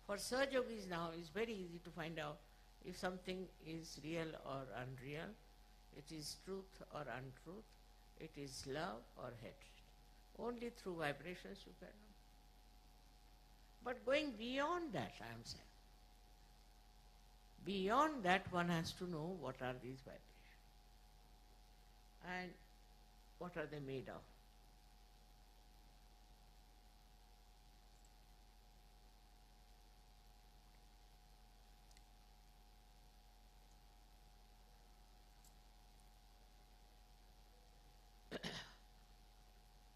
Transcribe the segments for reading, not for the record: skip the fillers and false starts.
For Saj Yogis now, it's very easy to find out if something is real or unreal, it is truth or untruth, it is love or hatred. Only through vibrations you can know. But going beyond that, I am saying, beyond that one has to know what are these vibrations and what are they made of.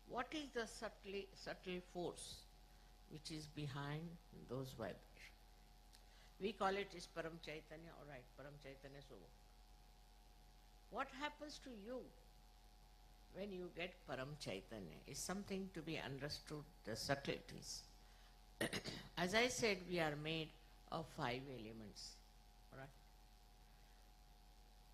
What is the subtle force which is behind those vibrations? We call it is Param Chaitanya, all right, Param Chaitanya so. What happens to you when you get Param Chaitanya is something to be understood, the subtleties. As I said, we are made of 5 elements, all right?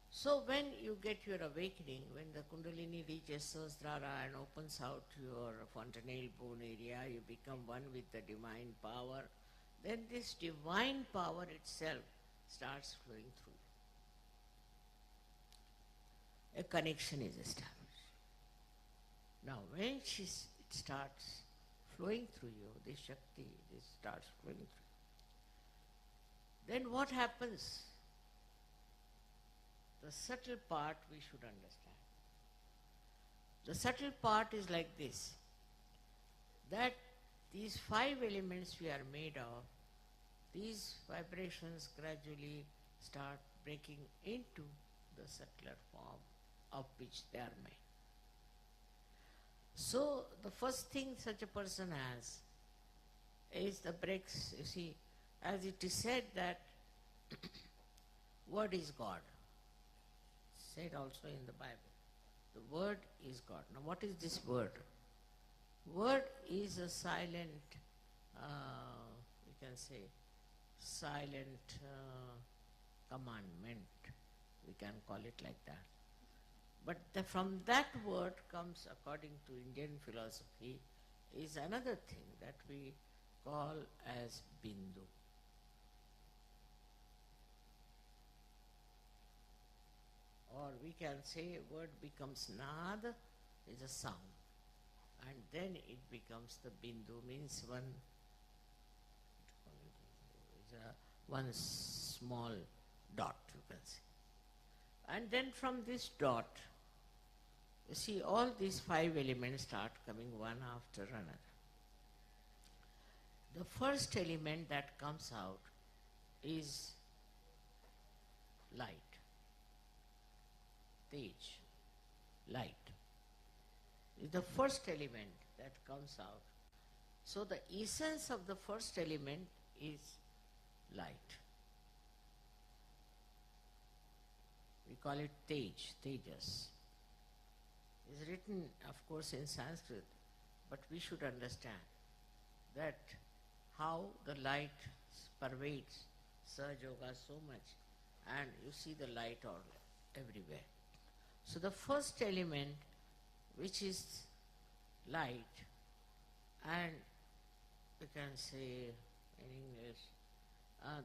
So when you get your awakening, when the Kundalini reaches Sahasrara and opens out your fontanelle bone area, you become one with the divine power, then this divine power itself starts flowing through you. A connection is established. Now when it starts flowing through you, this Shakti, this starts flowing through you, then what happens? The subtle part we should understand. The subtle part is like this, that these 5 elements we are made of, these vibrations gradually start breaking into the subtler form of which they are made. So the first thing such a person has is the breaks. You see, as it is said that word is God. Said also in the Bible. The word is God. Now what is this word? Word is a silent, we can say, silent commandment. We can call it like that. But from that word comes, according to Indian philosophy, is another thing that we call as Bindu. Or we can say word becomes Nad, is a sound. And then it becomes the Bindu, means one small dot, you can say. And then from this dot, you see all these 5 elements start coming one after another. The first element that comes out is light. Tej, light, is the first element that comes out. So the essence of the first element is light. We call it Tej, Tejas. It's written, of course, in Sanskrit, but we should understand that how the light pervades Sahaja Yoga so much, and you see the light all everywhere. So the first element, which is light, and we can say in English,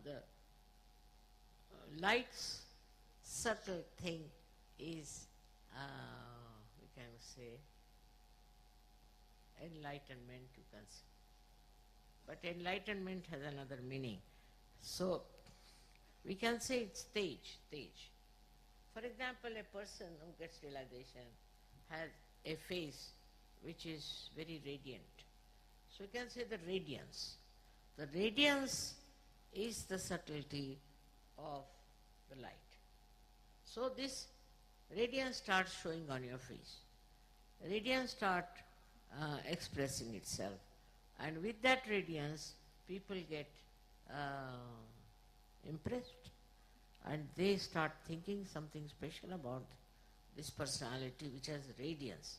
the light's subtle thing is, we can say, enlightenment, you can say. But enlightenment has another meaning. So we can say it's Tej. For example, a person who gets realization has a face which is very radiant. So you can say the radiance. The radiance is the subtlety of the light. So this radiance starts showing on your face. Radiance starts expressing itself. And with that radiance, people get impressed. And they start thinking something special about this personality which has radiance.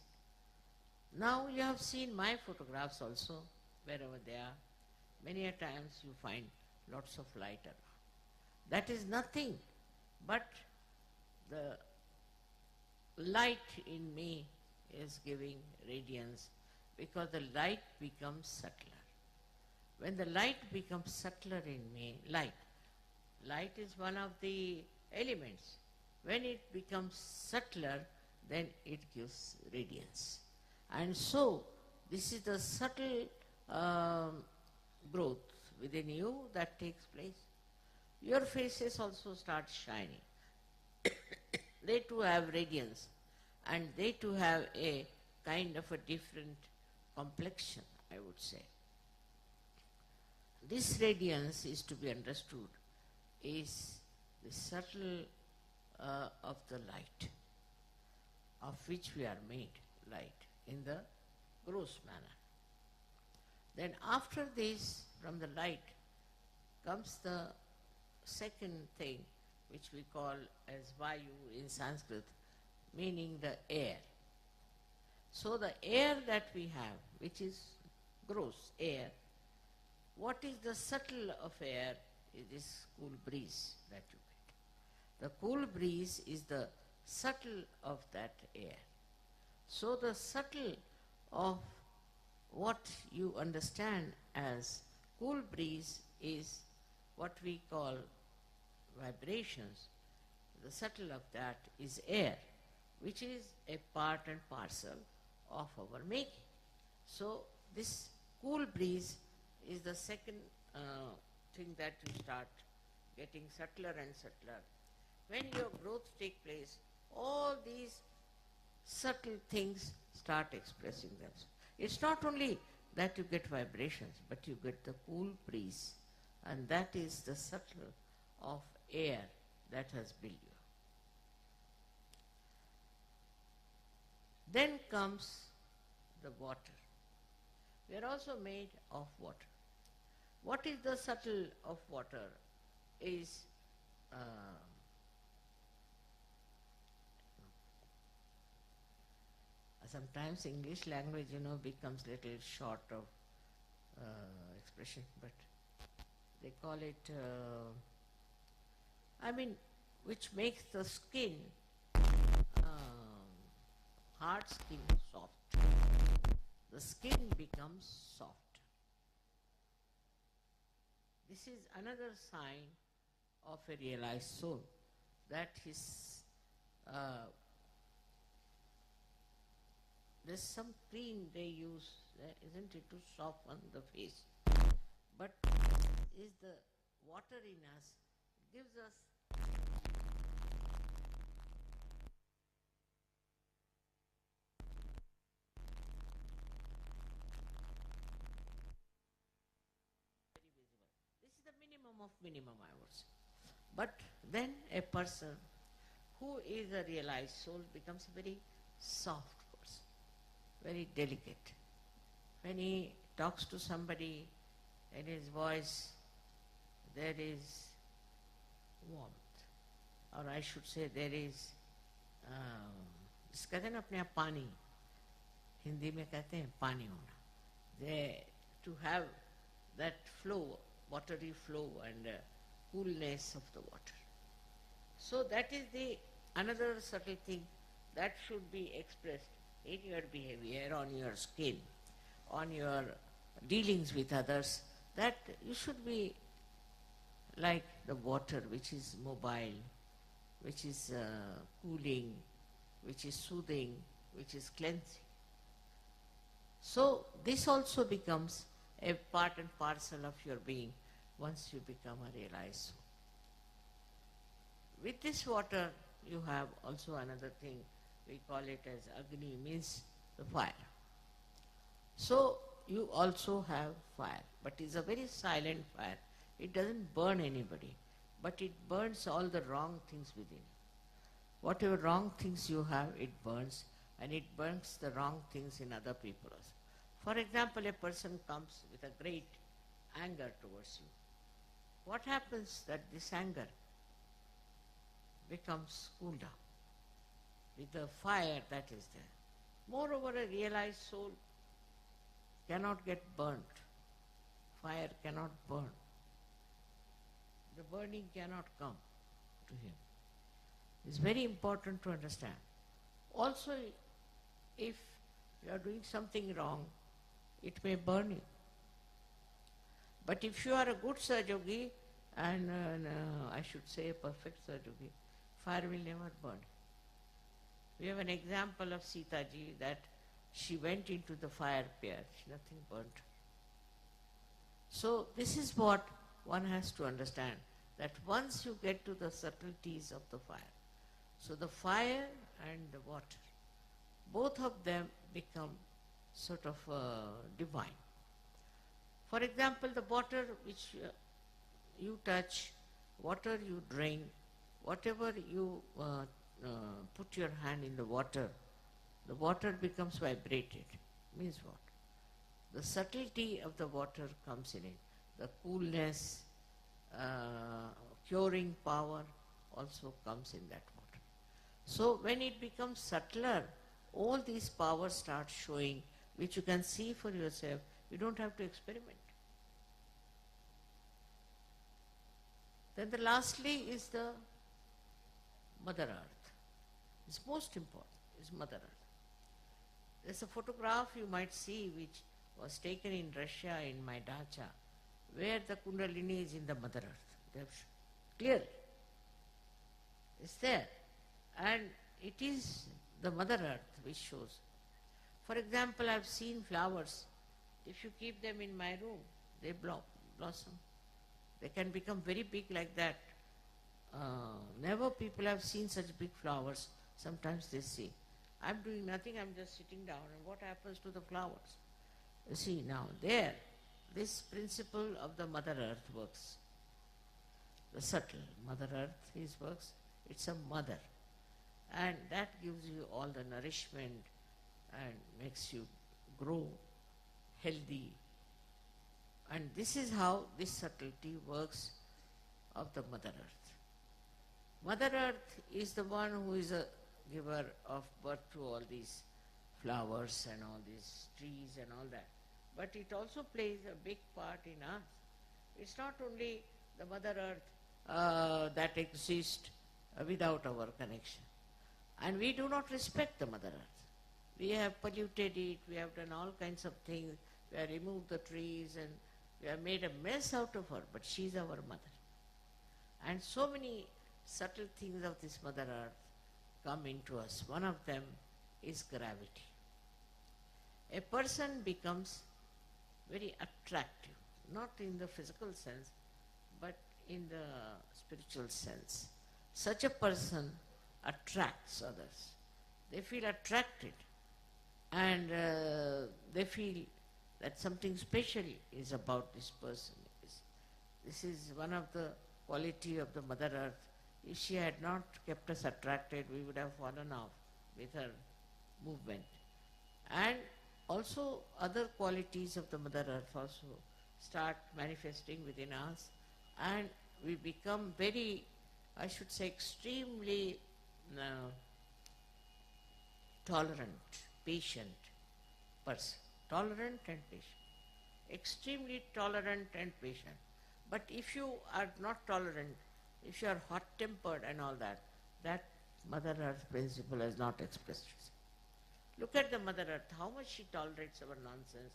Now you have seen my photographs also, wherever they are. Many a times you find lots of light around. That is nothing but the light in me is giving radiance, because the light becomes subtler. when the light becomes subtler in me, light is one of the elements. When it becomes subtler, then it gives radiance. And so, this is the subtle growth within you that takes place. Your faces also start shining. They too have radiance, and they too have a kind of a different complexion, I would say. This radiance is to be understood is the subtle of the light, of which we are made light in the gross manner. Then after this, from the light, comes the second thing, which we call as Vayu in Sanskrit, meaning the air. So the air that we have, which is gross air, what is the subtle of air is this cool breeze that you get. The cool breeze is the subtle of that air. So the subtle of what you understand as cool breeze is what we call vibrations. The subtle of that is air, which is a part and parcel of our making. So this cool breeze is the second thing that you start getting subtler and subtler. When your growth takes place, all these subtle things start expressing themselves. It's not only that you get vibrations, but you get the cool breeze, and that is the subtle of air that has built you. Then comes the water. We are also made of water. What is the subtle of water is sometimes English language, becomes little short of expression, but they call it, which makes the skin, hard skin, soft. The skin becomes soft. This is another sign of a realized soul, that his there's some cream they use, isn't it, to soften the face. But is the water in us gives us very visible. This is the minimum of minimum, I would say. But then a person who is a realized soul becomes a very soft person, very delicate. When he talks to somebody, in his voice there is warmth, or I should say there is, कहते हैं ना अपने आप पानी, हिंदी में कहते हैं पानी होना. To have that flow, watery flow and coolness of the water. So that is the another subtle thing that should be expressed in your behavior, on your skin, on your dealings with others, that you should be like the water, which is mobile, which is cooling, which is soothing, which is cleansing. So this also becomes a part and parcel of your being once you become a realized soul. With this water, you have also another thing, we call it as Agni, means the fire. So you also have fire, but it's a very silent fire. It doesn't burn anybody, but it burns all the wrong things within you. Whatever wrong things you have, it burns, and it burns the wrong things in other people also. For example, a person comes with a great anger towards you. What happens that this anger becomes cooled down with the fire that is there. Moreover, a realized soul cannot get burnt. Fire cannot burn. The burning cannot come to him. It's very important to understand. Also, if you are doing something wrong, it may burn you. But if you are a good Sahajogi, and I should say a perfect Sahajogi, fire will never burn. We have an example of Sita ji that she went into the fire pit, nothing burnt. So this is what one has to understand, that once you get to the subtleties of the fire, so the fire and the water, both of them become sort of divine. For example, the water which you touch, water you drink, whatever you put your hand in the water becomes vibrated. Means what? The subtlety of the water comes in it. The coolness, curing power also comes in that water. So when it becomes subtler, all these powers start showing, which you can see for yourself. You don't have to experiment. Then the lastly is the Mother Earth. It's most important, is Mother Earth. There's a photograph you might see which was taken in Russia in my dacha, where the Kundalini is in the Mother Earth. They've clearly. It's there. And it is the Mother Earth which shows. For example, I've seen flowers. If you keep them in my room, they blossom. They can become very big like that. Never people have seen such big flowers. Sometimes they say, I'm doing nothing, I'm just sitting down, and what happens to the flowers? You see, now there, this principle of the Mother Earth works. The subtle Mother Earth works. It's a mother. And that gives you all the nourishment and makes you grow healthy. And this is how this subtlety works of the Mother Earth. Mother Earth is the one who is a giver of birth to all these flowers and all these trees and all that. But it also plays a big part in us. It's not only the Mother Earth that exists without our connection. And we do not respect the Mother Earth. We have polluted it, we have done all kinds of things, we have removed the trees and we have made a mess out of her, but she is our mother. And so many subtle things of this Mother Earth come into us. One of them is gravity. A person becomes very attractive, not in the physical sense, but in the spiritual sense. Such a person attracts others. They feel attracted and they feel that something special is about this person. This is one of the quality of the Mother Earth. If she had not kept us attracted, we would have fallen off with her movement. And also other qualities of the Mother Earth also start manifesting within us, and we become very, I should say, extremely tolerant, patient person. Tolerant and patient. Extremely tolerant and patient. But if you are not tolerant, if you are hot-tempered and all that, that Mother Earth principle has not expressed itself. Look at the Mother Earth, how much she tolerates our nonsense,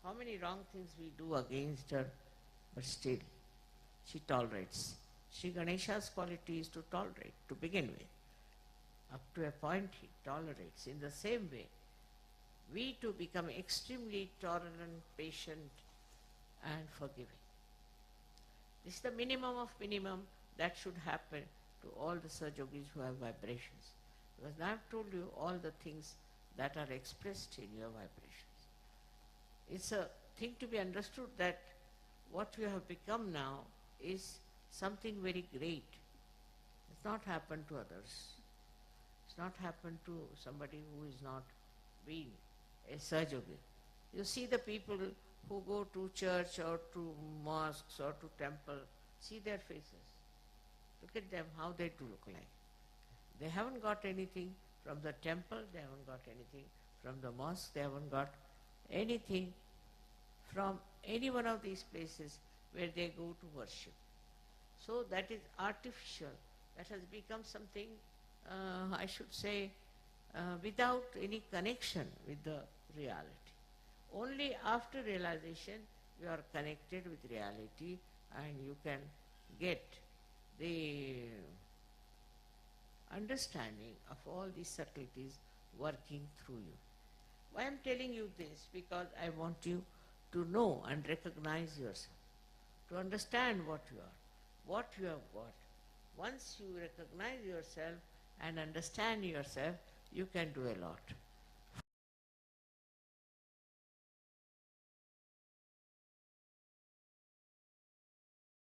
how many wrong things we do against her, but still she tolerates. Sri Ganesha's quality is to tolerate, to begin with. Up to a point he tolerates. In the same way, we too become extremely tolerant, patient and forgiving. This is the minimum of minimum that should happen to all the Sahajogis who have vibrations. Because I have told you all the things that are expressed in your vibrations. It's a thing to be understood that what you have become now is something very great. It's not happened to others. It's not happened to somebody who is not being a Sahajogi. You see the people who go to church or to mosques or to temple, see their faces. Look at them, how they do look like. They haven't got anything from the temple, they haven't got anything from the mosque, they haven't got anything from any one of these places where they go to worship. So that is artificial. That has become something, I should say, without any connection with the reality. Only after realization you are connected with reality and you can get the understanding of all these subtleties working through you. Why I am telling you this? Because I want you to know and recognize yourself, to understand what you are, what you have got. Once you recognize yourself and understand yourself, you can do a lot.